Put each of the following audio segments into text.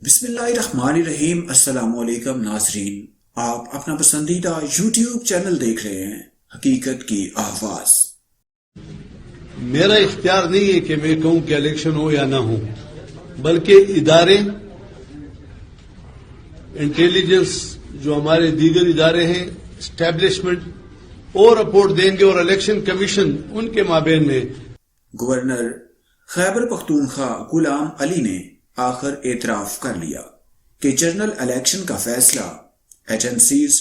بسم اللہ الرحمن الرحیم۔ السلام علیکم ناظرین، آپ اپنا پسندیدہ یوٹیوب چینل دیکھ رہے ہیں حقیقت کی آواز۔ میرا اختیار نہیں ہے کہ میں کہوں کہ الیکشن ہو یا نہ ہو، بلکہ ادارے انٹیلیجنس جو ہمارے دیگر ادارے ہیں اسٹیبلشمنٹ اور رپورٹ دیں گے، اور الیکشن کمیشن ان کے مابین میں۔ گورنر خیبر پختونخوا غلام علی نے آخر اعتراف کر لیا کہ جنرل الیکشن کا فیصلہ ایجنسیز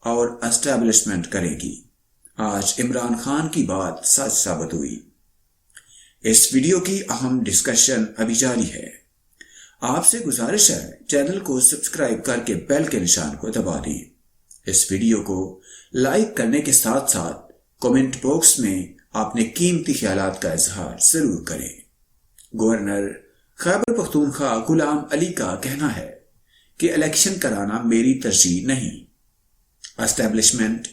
اور اسٹیبلشمنٹ کرے گی۔ آج عمران خان کی بات سچ ثابت ہوئی۔ اس ویڈیو کی اہم ڈسکشن ابھی جاری ہے۔ آپ سے گزارش ہے چینل کو سبسکرائب کر کے بیل کے نشان کو دبا دیں۔ اس ویڈیو کو لائک کرنے کے ساتھ ساتھ کمنٹ باکس میں اپنے قیمتی خیالات کا اظہار ضرور کریں۔ گورنر خیبر پختونخوا غلام علی کا کہنا ہے کہ الیکشن کرانا میری ترجیح نہیں، اسٹیبلشمنٹ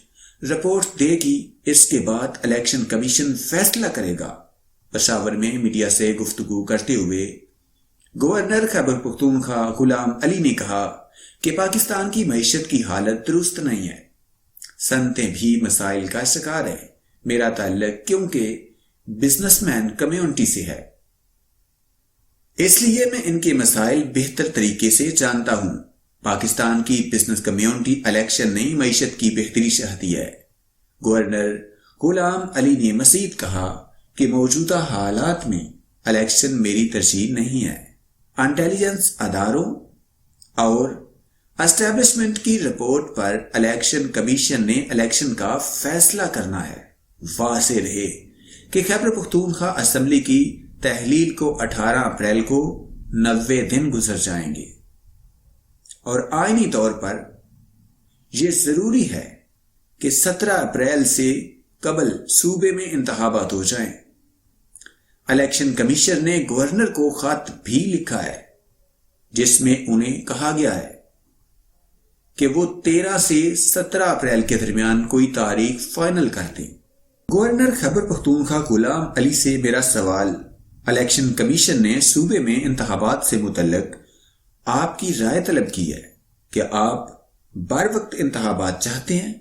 رپورٹ دے گی، اس کے بعد الیکشن کمیشن فیصلہ کرے گا۔ پشاور میں میڈیا سے گفتگو کرتے ہوئے گورنر خیبر پختونخوا غلام علی نے کہا کہ پاکستان کی معیشت کی حالت درست نہیں ہے، صنعتیں بھی مسائل کا شکار ہے۔ میرا تعلق کیونکہ بزنس مین کمیونٹی سے ہے، اس لیے میں ان کے مسائل بہتر طریقے سے جانتا ہوں۔ پاکستان کی بزنس کمیونٹی الیکشن نے معیشت کی بہتری چاہتی ہے۔ گورنر غلام علی نے مزید کہا کہ موجودہ حالات میں الیکشن میری ترجیح نہیں ہے۔ انٹیلیجنس اداروں اور اسٹیبلشمنٹ کی رپورٹ پر الیکشن کمیشن نے الیکشن کا فیصلہ کرنا ہے۔ واضح رہے کہ خیبر پختونخوا اسمبلی کی تحلیل کو 18 اپریل کو 90 دن گزر جائیں گے، اور آئینی طور پر یہ ضروری ہے کہ 17 اپریل سے قبل صوبے میں انتخابات ہو جائیں۔ الیکشن کمیشن نے گورنر کو خط بھی لکھا ہے جس میں انہیں کہا گیا ہے کہ وہ 13 سے 17 اپریل کے درمیان کوئی تاریخ فائنل کر دیں۔ گورنر خیبر پختونخوا غلام علی سے میرا سوال، الیکشن کمیشن نے صوبے میں انتخابات سے متعلق آپ کی رائے طلب کی ہے کہ آپ بر وقت انتخابات چاہتے ہیں؟